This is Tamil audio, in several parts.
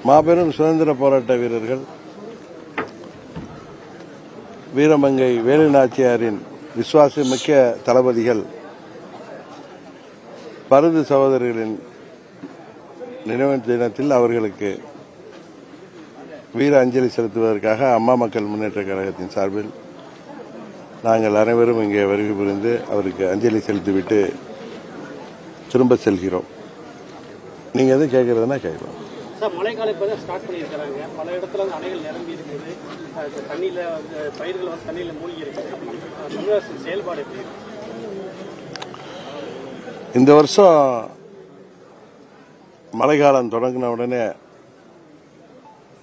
மாபெரும் சுதந்திர போராட்ட வீரர்கள் வீரமங்கை வேலு நாச்சியாரின் விசுவாசமிக்க தளபதிகள் பருது சகோதரர்களின் நினைவு தினத்தில் அவர்களுக்கு வீர அஞ்சலி செலுத்துவதற்காக அம்மா மக்கள் முன்னேற்ற கழகத்தின் சார்பில் நாங்கள் அனைவரும் இங்கே வருகை புரிந்து அவருக்கு அஞ்சலி செலுத்திவிட்டு திரும்ப செல்கிறோம். நீங்க எது கேட்கறதுன்னா கேட்கலாம். சார், மழைக்காலம் இப்போ தான் ஸ்டார்ட் பண்ணியிருக்கிறாங்க. பல இடத்துல அணைகள் நிரம்பி இருக்குது. தண்ணியில் பயிர்கள் வந்து தண்ணியில் மூழ்கி இருக்குது. தமிழக அரசின் செயல்பாடு எப்படி? இந்த வருஷம் மழைக்காலம் தொடங்கின உடனே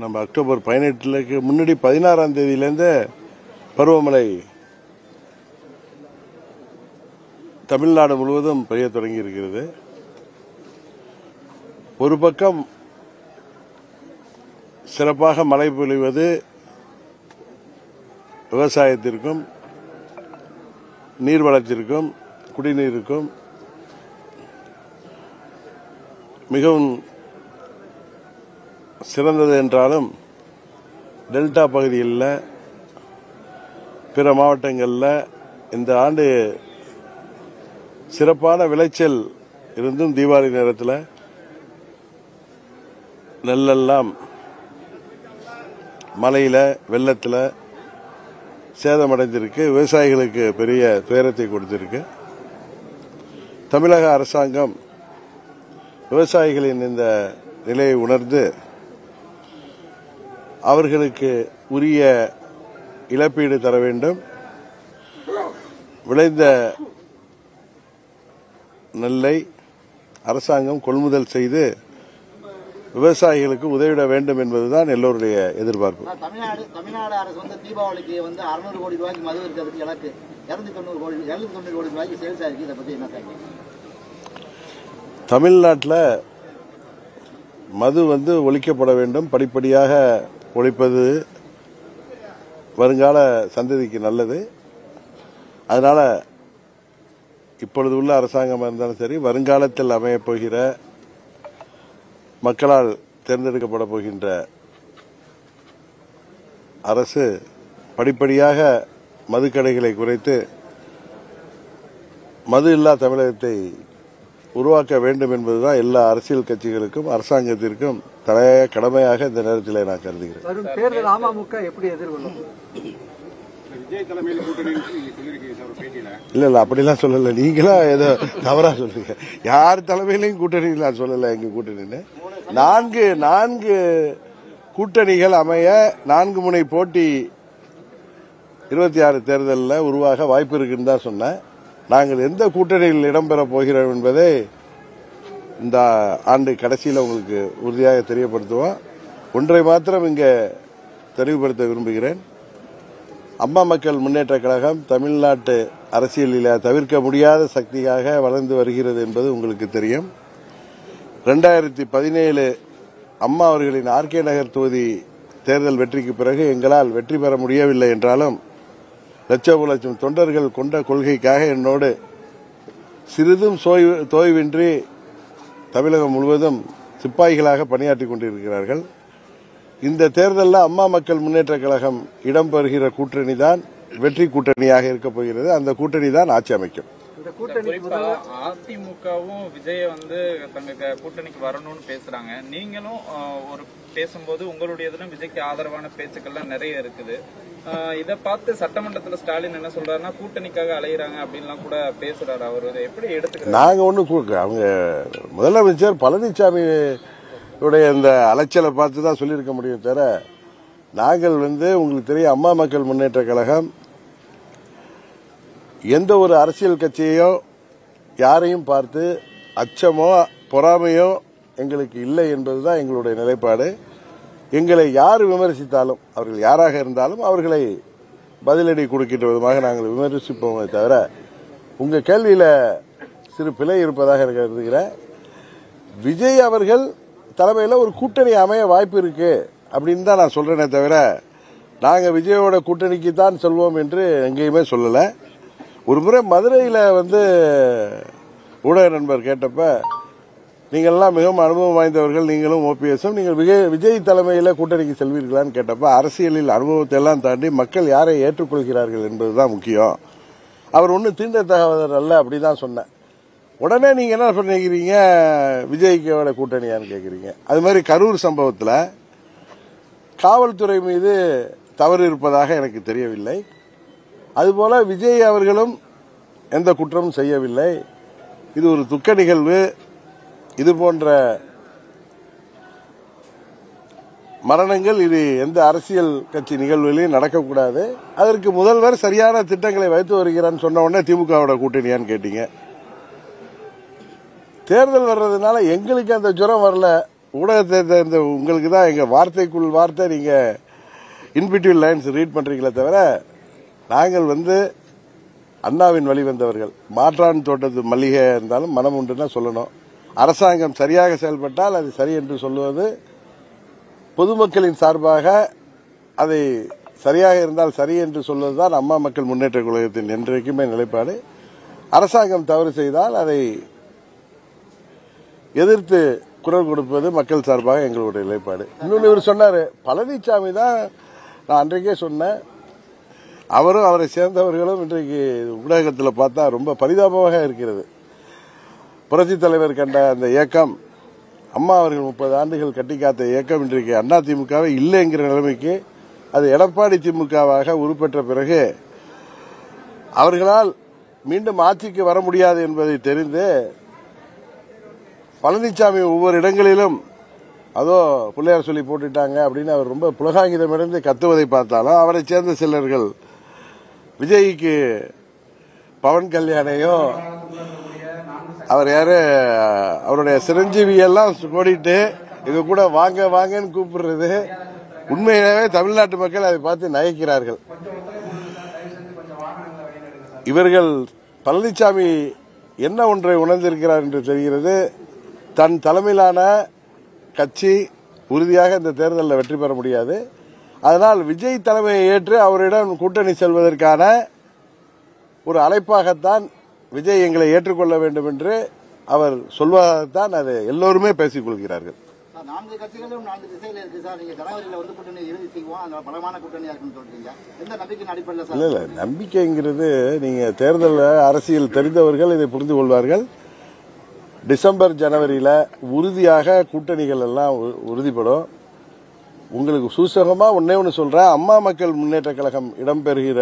நம்ம அக்டோபர் 18க்கு முன்னாடி 16ஆம் தேதியிலேருந்து பருவமழை தமிழ்நாடு முழுவதும் பெய்ய தொடங்கி இருக்கிறது. ஒரு பக்கம் சிறப்பாக மழை பொழிவது விவசாயத்திற்கும் நீர்வளத்திற்கும் குடிநீருக்கும் மிகவும் சிறந்தது என்றாலும் டெல்டா பகுதியில் பிற மாவட்டங்களில் இந்த ஆண்டு சிறப்பான விளைச்சல் இருந்தும் தீபாவளி நேரத்தில் நெல்லெல்லாம் மழையில் வெள்ளத்தில் சேதமடைந்திருக்கு. விவசாயிகளுக்கு பெரிய துயரத்தை கொடுத்திருக்கு. தமிழக அரசாங்கம் விவசாயிகளின் இந்த நிலையை உணர்ந்து அவர்களுக்கு உரிய இழப்பீடு தர வேண்டும். விளைந்த நெல்லை அரசாங்கம் கொள்முதல் செய்து விவசாயிகளுக்கு உதவிட வேண்டும் என்பதுதான் எல்லோருடைய எதிர்பார்ப்பு. தமிழ்நாடு அரசு வந்து தீபாவளிக்கு 600 கோடி ரூபாய்க்கு மது இருக்கிறதுக்கு இலக்கு 290 கோடி ரூபாய்க்கு சேல்ஸ் ஆயிருக்கு. இதை பத்தி என்ன தகவல்? தமிழ்நாட்டில் மது ஒழிக்கப்பட வேண்டும். படிப்படியாக ஒழிப்பது வருங்கால சந்ததிக்கு நல்லது. அதனால இப்பொழுது உள்ள அரசாங்கமாக இருந்தாலும் சரி, வருங்காலத்தில் அமையப் போகிற மக்களால் தேர்ந்தெடுக்கப்பட போகின்ற அரசு படிப்படியாக மதுக்கடைகளை குறைத்து மது இல்லா தமிழகத்தை உருவாக்க வேண்டும் என்பதுதான் எல்லா அரசியல் கட்சிகளுக்கும் அரசாங்கத்திற்கும் தலையாய கடமையாக இந்த நேரத்தில் நான் கருதுகிறேன். வரும் தேர்தல் அமமுக எப்படி எதிர்கொள்ளும்? இல்ல அப்படிலாம் சொல்லல. நீங்களா ஏதோ தவறா சொல்றீங்க. யார் தலைமையிலையும் கூட்டணி நான் சொல்லல. எங்க கூட்டணின்னு 4 கூட்டணிகள் அமைய 4 முனை போட்டி 26 தேர்தலில் உருவாக வாய்ப்பு இருக்குன்னு தான் சொன்னேன். நாங்கள் எந்த கூட்டணியில் இடம்பெற போகிறோம் என்பதை இந்த ஆண்டு கடைசியில் உங்களுக்கு உறுதியாக தெரியப்படுத்துவோம். ஒன்றை மாத்திரம் இங்கே தெளிவுபடுத்த விரும்புகிறேன். அம்மா மக்கள் முன்னேற்ற கழகம் தமிழ்நாட்டு அரசியலில் தவிர்க்க முடியாத சக்தியாக வளர்ந்து வருகிறது என்பது உங்களுக்கு தெரியும். 2017 அம்மா அவர்களின் ஆர்கே நகர் தொகுதி தேர்தல் வெற்றிக்கு பிறகு எங்களால் வெற்றி பெற முடியவில்லை என்றாலும் லட்சம் தொண்டர்கள் கொண்ட கொள்கைக்காக என்னோடு சிறிதும் தோய்வின்றி தமிழகம் முழுவதும் சிப்பாய்களாக பணியாற்றிக் கொண்டிருக்கிறார்கள். இந்த தேர்தலில் அம்மா மக்கள் முன்னேற்ற கழகம் இடம்பெறுகிற கூட்டணி தான் வெற்றி கூட்டணியாக இருக்கப் போகிறது. அந்த கூட்டணி தான் ஆட்சி அமைக்கும். அதிமுகவும் விஜய தங்க கூட்டணிக்கு வரணும்னு பேசுறாங்க. நீங்களும் ஒரு பேசும்போது உங்களுடையதுல விஜய்க்கு ஆதரவான பேச்சுக்கள்லாம் நிறைய இருக்குது. இதை பார்த்து சட்டமன்றத்தில் ஸ்டாலின் என்ன சொல்றாருன்னா கூட்டணிக்காக அலையிறாங்க அப்படின்லாம் கூட பேசுறாரு. அவர் எப்படி எடுத்துக்கிறாங்க? நாங்க ஒண்ணு அவங்க முதலமைச்சர் பழனிசாமி இந்த அலைச்சலை பார்த்து தான் சொல்லியிருக்க முடியும் தவிர, நாங்கள் உங்களுக்கு தெரியும் அம்மா மக்கள் முன்னேற்ற கழகம் எந்த ஒரு அரசியல் கட்சியோ யாரையும் பார்த்து அச்சமோ பொறாமையோ எங்களுக்கு இல்லை என்பதுதான் எங்களுடைய நிலைப்பாடு. எங்களை யார் விமர்சித்தாலும் அவர்கள் யாராக இருந்தாலும் அவர்களை பதிலடி கொடுக்கின்ற விதமாக நாங்கள் விமர்சிப்போமே தவிர, உங்க கேள்வியில சிறு பிழை இருப்பதாக எனக்கு கருதுகிறேன். விஜய் அவர்கள் தலைமையில் ஒரு கூட்டணி அமைய வாய்ப்பு இருக்கு அப்படின்னு தான் நான் சொல்றேனே தவிர, நாங்க விஜயோட கூட்டணிக்கு தான் சொல்வோம் என்று எங்கேயுமே சொல்லல. ஒரு முறை மதுரையில் ஊடக நண்பர் கேட்டப்ப நீங்கள்லாம் மிகவும் அனுபவம் வாய்ந்தவர்கள், நீங்களும் ஓபிஎஸும். நீங்கள் விஜய் தலைமையில் கூட்டணிக்கு செல்வீர்களான்னு கேட்டப்ப அரசியலில் அனுபவத்தை எல்லாம் தாண்டி மக்கள் யாரை ஏற்றுக்கொள்கிறார்கள் என்பதுதான் முக்கியம். அவர் ஒன்றும் தீண்டத்தகாதவர் அல்ல, அப்படிதான் சொன்னேன். உடனே நீங்க என்ன பண்ணிக்கிறீங்க, விஜய்க்கு கூட்டணியான்னு கேட்குறீங்க. அது மாதிரி கரூர் சம்பவத்தில் காவல்துறை மீது தவறு இருப்பதாக எனக்கு தெரியவில்லை. அதுபோல விஜய் அவர்களும் எந்த குற்றமும் செய்யவில்லை. இது ஒரு துக்க நிகழ்வு. இது போன்ற மரணங்கள் இது எந்த அரசியல் கட்சி நிகழ்வுகளையும் நடக்கக்கூடாது. அதற்கு முதல்வர் சரியான திட்டங்களை வைத்து வருகிறான்னு சொன்ன உடனே திமுகவோட கூட்டணியான்னு கேட்டீங்க. தேர்தல் வர்றதுனால எங்களுக்கு அந்த ஜுரம் வரல. ஊடகத்தை உங்களுக்கு தான் எங்க வார்த்தைக்குள் வார்த்தை நீங்க இன்பிட்வீன் லைன்ஸ் ரீட் பண்றீங்களே தவிர, நாங்கள் அண்ணாவின் வழி வந்தவர்கள். மாற்றான் தோட்டத்து மல்லிகை இருந்தாலும் மனம் உண்டுன்னா சொல்லணும். அரசாங்கம் சரியாக செயல்பட்டால் அது சரி என்று சொல்லுவது, பொதுமக்களின் சார்பாக அதை சரியாக இருந்தால் சரி என்று சொல்வதுதான் அம்மா மக்கள் முன்னேற்ற கழகத்தின் என்றைக்குமே நிலைப்பாடு. அரசாங்கம் தவறு செய்தால் அதை எதிர்த்து குரல் கொடுப்பது மக்கள் சார்பாக எங்களுடைய நிலைப்பாடு. இன்னொன்று இவர் சொன்னாரு, பழனிசாமி தான் நான் அன்றைக்கே சொன்னேன். அவரும் அவரை சேர்ந்தவர்களும் இன்றைக்கு ஊடகத்தில் பார்த்தா ரொம்ப பரிதாபமாக இருக்கிறது. புரட்சித் தலைவர் கண்ட அந்த இயக்கம், அம்மா அவர்கள் 30 ஆண்டுகள் கட்டி காத்த இயக்கம் இன்றைக்கு அண்ணா திமுகவே இல்லைங்கிற நிலைமைக்கு, அது எடப்பாடி திமுகவாக உருப்பெற்ற பிறகு அவர்களால் மீண்டும் ஆட்சிக்கு வர முடியாது என்பதை தெரிந்து பழனிசாமி ஒவ்வொரு இடங்களிலும் அதோ பிள்ளையார் சொல்லி போட்டுட்டாங்க அப்படின்னு அவர் ரொம்ப புலகாங்கிதமிருந்து கத்துவதை பார்த்தாலும், அவரை சேர்ந்த சிலர்கள் விஜய்க்கு பவன் கல்யாணையும் அவர் யாரு அவருடைய சிரஞ்சீவி எல்லாம் கோடிட்டு இது கூட வாங்க வாங்கன்னு கூப்பிடுறது, உண்மையாகவே தமிழ்நாட்டு மக்கள் அதை பார்த்து நகைக்கிறார்கள். இவர்கள் பழனிசாமி என்ன ஒன்றை உணர்ந்திருக்கிறார் என்று தெரிகிறது. தன் தலைமையிலான கட்சி உறுதியாக இந்த தேர்தலில் வெற்றி பெற முடியாது. அதனால் விஜய் தலைமையை ஏற்று அவரிடம் கூட்டணி செல்வதற்கான ஒரு அழைப்பாகத்தான் விஜய் எங்களை ஏற்றுக்கொள்ள வேண்டும் என்று அவர் சொல்வதாகத்தான் அதை எல்லோருமே பேசிக் கொள்கிறார்கள். 4 கட்சிகளும் 4 திசையில இருக்கு சார். நீங்க ஜனவரியில கூட்டணி இறுதி செய்வோம், அந்த பலமான கூட்டணியா இருக்குன்னு சொல்றீங்க. எந்த நம்பிக்கையின் அடிப்படையில் சார்? இல்ல நம்பிக்கைங்கிறது, நீங்க தேர்தல் அரசியல் தெரிந்தவர்கள் இதை புரிந்து கொள்வார்கள். டிசம்பர் ஜனவரியில உறுதியாக கூட்டணிகள் எல்லாம் உறுதிப்படும். உங்களுக்கு சூசகமா ஒன்னு சொல்றேன், அம்மா மக்கள் முன்னேற்ற கழகம் இடம்பெறுகிற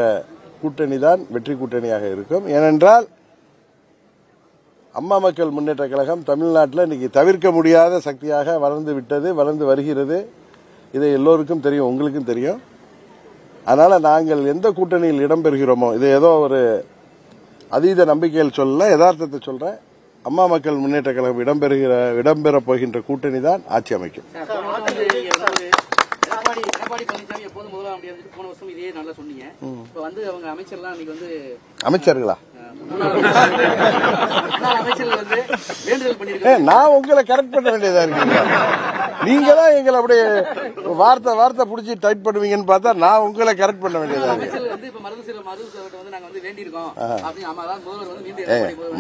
கூட்டணி தான் வெற்றி கூட்டணியாக இருக்கும். ஏனென்றால் அம்மா மக்கள் முன்னேற்ற கழகம் தமிழ்நாட்டில் இன்னைக்கு தவிர்க்க முடியாத சக்தியாக வளர்ந்து வருகிறது. இதை எல்லோருக்கும் தெரியும், உங்களுக்கும் தெரியும். அதனால நாங்கள் எந்த கூட்டணியில் இடம்பெறுகிறோமோ, இது ஏதோ ஒரு அதீத நம்பிக்கையில் சொல்லல, யதார்த்தத்தை சொல்றேன். அம்மா மக்கள் முன்னேற்ற கழகம் இடம்பெறப் போகின்ற கூட்டணி தான் ஆட்சி அமைக்கும். எடப்பாடி பழனிசாமி எப்போது முதல்வர் போன வருஷம் இதே நல்லா சொன்னீங்க. இப்ப அவங்க அமைச்சர்லாம் இன்னைக்கு அமைச்சர்களா அமைச்சர்கள் வேண்டுதல் பண்ணிருக்காங்க. நான் உங்களை கரெக்ட் பண்ண வேண்டியதா இருக்கு. நீங்க தான் எங்களை அப்படியே வார்த்தை புடிச்சு டைப் பண்ணுவீங்கன்னு பார்த்தா நான் உங்களை கரெக்ட் பண்ண வேண்டியதா இருக்கு.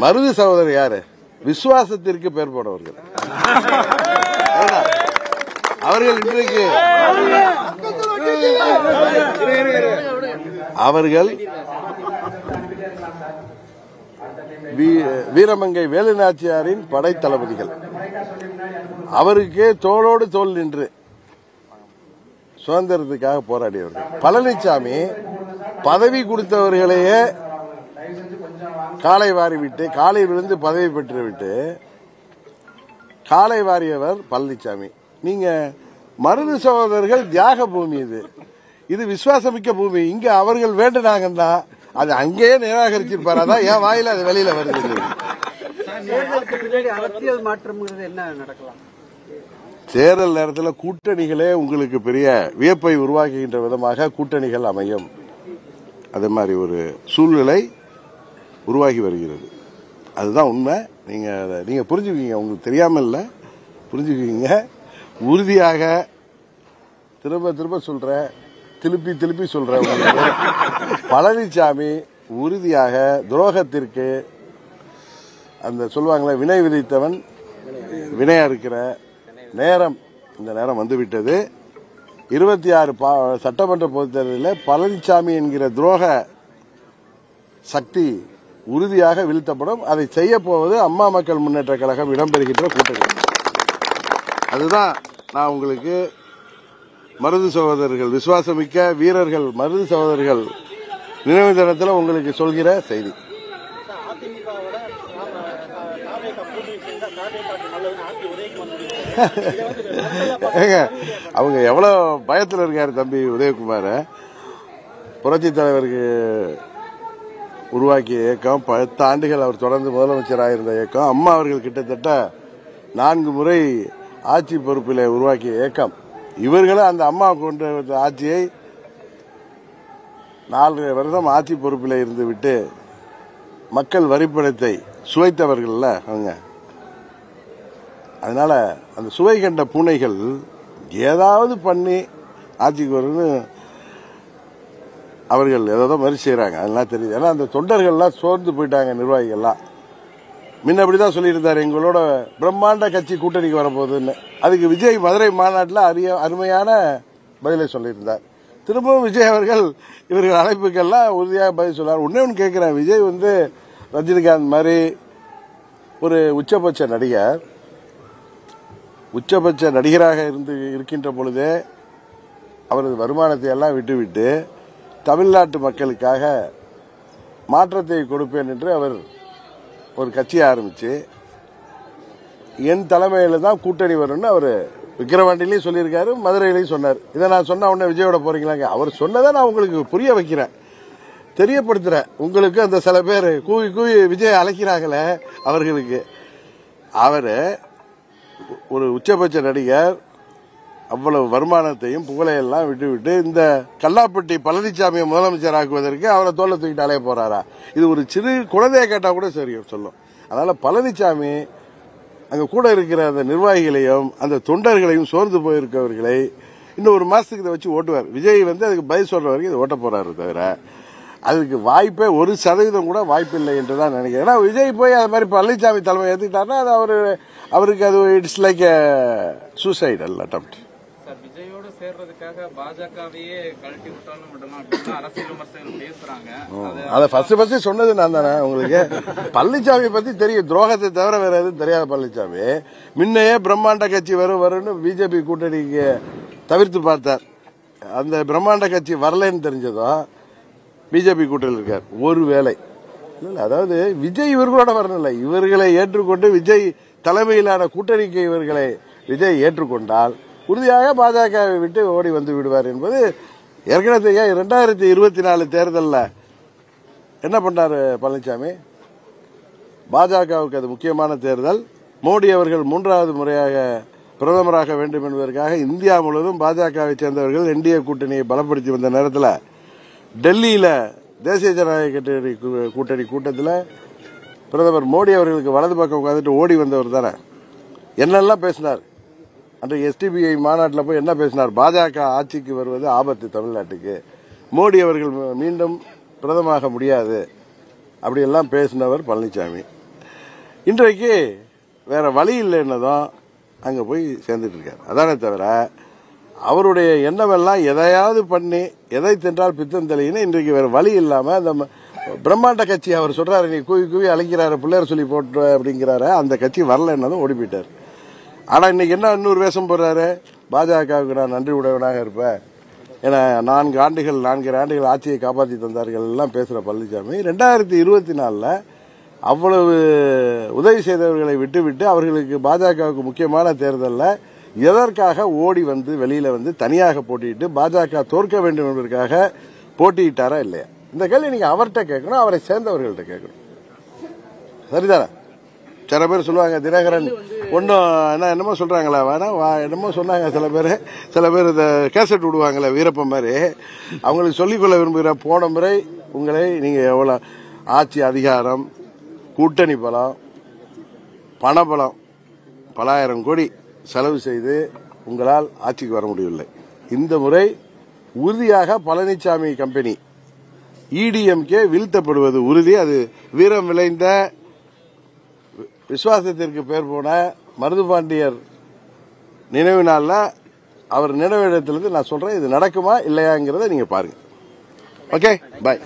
மருது சகோதரர் யாரு? விசுவாசத்திற்கு பேர் போனவர்கள். அவர்கள் இன்றைக்கு அவர்கள் வீரமங்கை வேலுநாச்சியாரின் படை தளபதிகள். அவருக்கு தோளோடு தோள் நின்று சுதந்திரத்துக்காக போராடியவர்கள். பழனிசாமி பதவி கொடுத்தவர்களையே காலை வாரிவிட்டு, காலை விழுந்து பதவி பெற்றுவிட்டு காலை வாரியவர் பழனிசாமி. நீங்க மருது சகோதரர்கள் தியாக பூமி, இது விசுவாசமிக்க பூமி. இங்க அவர்கள் வேண்டுனாங்கன்னா அது அங்கேயே நிராகரிச்சிருப்பாரு. அதான் என் வாயில அது வெளியில வருது. அரசியல் மாற்றம் என்ன நடக்கலாம்? தேர்தல் நேரத்தில் கூட்டணிகளே உங்களுக்கு பெரிய வியப்பை உருவாக்குகின்ற விதமாக கூட்டணிகள் அமையும். அதே மாதிரி ஒரு சூழ்நிலை உருவாகி வருகிறது. அதுதான் உண்மை. நீங்க புரிஞ்சுக்குவீங்க, உங்களுக்கு தெரியாம இல்ல, புரிஞ்சுக்குவீங்க. உறுதியாக திரும்ப சொல்றேன், திருப்பி சொல்றேன், பழனிசாமி உறுதியாக துரோகத்திற்கு அந்த சொல்லுவாங்களே வினை விதித்தவன் வினையா இருக்கிற நேரம் இந்த நேரம் வந்துவிட்டது. 26 சட்டமன்ற பொதுத் தேர்தலில் பழனிசாமி என்கிற துரோக சக்தி உறுதியாக வீழ்த்தப்படும். அதை செய்ய போவது அம்மா மக்கள் முன்னேற்ற கழகம் இடம்பெறுகின்ற கூட்டணி. அதுதான் நான் உங்களுக்கு மருது சகோதரர்கள், விசுவாசமிக்க வீரர்கள், மருது சகோதரர்கள் நினைவு தினத்தில் உங்களுக்கு சொல்கிற செய்தி. அவங்க எவ்வளவு பயத்தில் இருக்காரு தம்பி உதயகுமார். புரட்சி தலைவருக்கு உருவாக்கிய இயக்கம், 10 ஆண்டுகள் அவர் தொடர்ந்து முதலமைச்சராக இருந்த இயக்கம், அம்மா அவர்கள் கிட்டத்தட்ட 4 முறை ஆட்சி பொறுப்பில் உருவாக்கிய இயக்கம். இவர்களும் அந்த அம்மா கொண்டு வந்த ஆட்சியை 4 வருடம் ஆட்சி பொறுப்பில் இருந்து விட்டு மக்கள் வரிப்பணத்தை சுவைத்தவர்கள் அவங்க. அதனால அந்த சுவை கண்ட பூனைகள் ஏதாவது பண்ணி ஆட்சிக்கு வரும்னு அவர்கள் ஏதோ மாதிரி செய்யறாங்க. அதெல்லாம் தெரியுது. ஏன்னா அந்த தொண்டர்கள்லாம் சோர்ந்து போயிட்டாங்க. நிர்வாகிகள்லாம் முன்ன அப்படிதான் சொல்லியிருந்தாரு, எங்களோட பிரம்மாண்ட கட்சி கூட்டணிக்கு வரப்போகுதுன்னு. அதுக்கு விஜய் மதுரை மாநாட்டில் அருமையான பதிலை சொல்லியிருந்தார். திரும்பவும் விஜய் அவர்கள் இவர்கள் அழைப்புக்கெல்லாம் உறுதியாக பதில் சொன்னார். ஒன்னு கேட்கிறேன், விஜய் ரஜினிகாந்த் மாதிரி ஒரு உச்சபட்ச நடிகர், உச்சபட்ச நடிகராக இருக்கின்ற பொழுதே அவரது வருமானத்தை எல்லாம் விட்டுவிட்டு தமிழ்நாட்டு மக்களுக்காக மாற்றத்தை கொடுப்பேன் என்று அவர் ஒரு கட்சியை ஆரம்பிச்சு என் தலைமையில தான் கூட்டணி வரும்னு அவர் விக்கிரவாண்டிலையும் சொல்லியிருக்காரு, மதுரையிலையும் சொன்னார். இதை நான் சொன்ன உடனே விஜயோட போறீங்களாங்க? அவர் சொன்னதை நான் உங்களுக்கு புரிய வைக்கிறேன், தெரியப்படுத்துறேன். உங்களுக்கு அந்த சில பேர் கூவி கூவி விஜய் அழைக்கிறாங்களே அவர்களுக்கு. அவரு ஒரு உச்சபட்ச நடிகர், அவ்வளவு வருமானத்தையும் புகழையெல்லாம் விட்டுவிட்டு இந்த கல்லாப்பட்டி பழனிசாமியை முதலமைச்சர் ஆக்குவதற்கு அவரை தோல்ல தூக்கிட்டு அலைய போறாரா? இது ஒரு சிறு குழந்தைய கேட்டா கூட சரி சொல்லும். அதனால பழனிசாமி அங்க கூட இருக்கிற அந்த நிர்வாகிகளையும் அந்த தொண்டர்களையும் சோர்ந்து போயிருக்கவர்களை இன்னும் 1 மாசத்துக்கு இதை வச்சு ஓட்டுவார். விஜய் அதுக்கு பதில் சொல்ற வரைக்கும் இதை ஓட்ட போறாரு. தவிர அதுக்கு வாய்ப்பே 1% கூட வாய்ப்பு இல்லை என்றுதான் நினைக்கிறேன். ஏன்னா விஜய் போய் அது மாதிரி பழனிசாமி தலைமை ஏத்துக்கிட்டாருன்னா அது அவருக்கு அது இட்ஸ் லைக் சூசைடல் அட்டெம்ப்ட். விஜயோடு சேர்றதுக்காக பாஜகவையே கழட்டி விட்டாலும் விடலாம் அப்படின்னு அரசியல் விமர்சகர்கள் பேசுறாங்க. அதை ஃபர்ஸ்ட் சொன்னது நான் தானே உங்களுக்கு. பழனிசாமி பத்தி தெரியும், துரோகத்தை தவிர வேற எதுவும் தெரியாத பழனிசாமி. முன்னையே பிரம்மாண்ட கட்சி வரும்னு பிஜேபி கூட்டணிக்கு தவிர்த்து பார்த்தார். அந்த பிரம்மாண்ட கட்சி வரலன்னு தெரிஞ்சதோ பிஜேபி கூட்டணியில் இருக்கார். ஒருவேளை அதாவது விஜய் இவர்களோட வரல, இவர்களை ஏற்றுக்கொண்டு விஜய் தலைமையிலான கூட்டணிக்கு இவர்களை விஜய் ஏற்றுக்கொண்டால் உறுதியாக பாஜகவை விட்டு ஓடி வந்து விடுவார் என்பது ஏற்கனவே 2024 தேர்தலில் என்ன பண்ணாரு பழனிசாமி? பாஜகவுக்கு அது முக்கியமான தேர்தல். மோடி அவர்கள் 3வது முறையாக பிரதமராக வேண்டும் என்பதற்காக இந்தியா முழுவதும் பாஜகவை சேர்ந்தவர்கள் என்டிஏ கூட்டணியை பலப்படுத்தி வந்த நேரத்தில் டெல்லியில தேசிய ஜனநாயக கூட்டணி கூட்டத்தில் பிரதமர் மோடி அவர்களுக்கு வலது பக்கம் உட்காந்துட்டு ஓடி வந்தவர் தானே. என்னெல்லாம் பேசினார் அன்றைக்கு எஸ்டிபிஐ மாநாட்டில் போய் என்ன பேசினார்? பாஜக ஆட்சிக்கு வருவது ஆபத்து தமிழ்நாட்டுக்கு, மோடி அவர்கள் மீண்டும் பிரதமராக முடியாது, அப்படியெல்லாம் பேசினவர் பழனிசாமி. இன்றைக்கு வேற வழி இல்லைன்னதும் அங்க போய் சேர்ந்துட்டு இருக்காரு. அதானே தவிர அவருடைய எண்ணமெல்லாம் எதையாவது பண்ணி எதை தின்றால் பித்தம் தெளின்னு இன்றைக்கு வேற வழி இல்லாம அந்த பிரம்மாண்ட கட்சி அவர் சொல்றாரு, நீ கூவி கூவி அழைக்கிறாரு, பிள்ளையர் சொல்லி போட்டு அப்படிங்கிறாரு, அந்த கட்சி வரல என்னதும் ஓடி போயிட்டாரு. ஆனா இன்னைக்கு என்ன இன்னொரு வேஷம் போடுறாரு? பாஜகவுக்கு நான் நன்றி உடையவனாக இருப்பேன், ஏன்னா 4 ஆண்டுகள் ஆட்சியை காப்பாற்றி தந்தார்கள் எல்லாம் பேசுற பழனிசாமி 2024 அவ்வளவு உதவி செய்தவர்களை விட்டுவிட்டு அவர்களுக்கு பாஜகவுக்கு முக்கியமான தேர்தலில் எதற்காக ஓடி வந்து வெளியில வந்து தனியாக போட்டியிட்டு பாஜக தோற்க வேண்டும் என்பதற்காக போட்டியிட்டாரா இல்லையா? இந்த கேள்வி நீங்க அவர்கிட்ட கேட்கணும், அவரை சேர்ந்தவர்கள்ட்ட கேட்கணும். சரிதானே? சில பேர் சொல்லுவாங்க தினகரன் ஒன்னும் என்னமோ சொல்றாங்களா, வேணாம் என்னமோ சொன்னாங்க சில பேர் இந்த கேசட் விடுவாங்களே வீரப்பன் மாதிரி. அவங்களுக்கு சொல்லிக்கொள்ள விரும்புகிற, போன முறை உங்களை நீங்க எவ்வளவு ஆட்சி அதிகாரம், கூட்டணி பலம், பணபலம், பல ஆயிரம் கோடி செலவு செய்து உங்களால் ஆட்சிக்கு வர முடியவில்லை. இந்த முறை உறுதியாக பழனிசாமி கம்பெனி இடிஎம்கே வீழ்த்தப்படுவது உறுதி. அது வீரம் விளைந்த, விசுவாசத்திற்கு பேர் போன மருதுபாண்டியர் நினைவு நாளில் அவர் நினைவு இடத்திலிருந்து நான் சொல்றேன், இது நடக்குமா இல்லையாங்கிறத நீங்க பாருங்க. ஓகே, பாய்.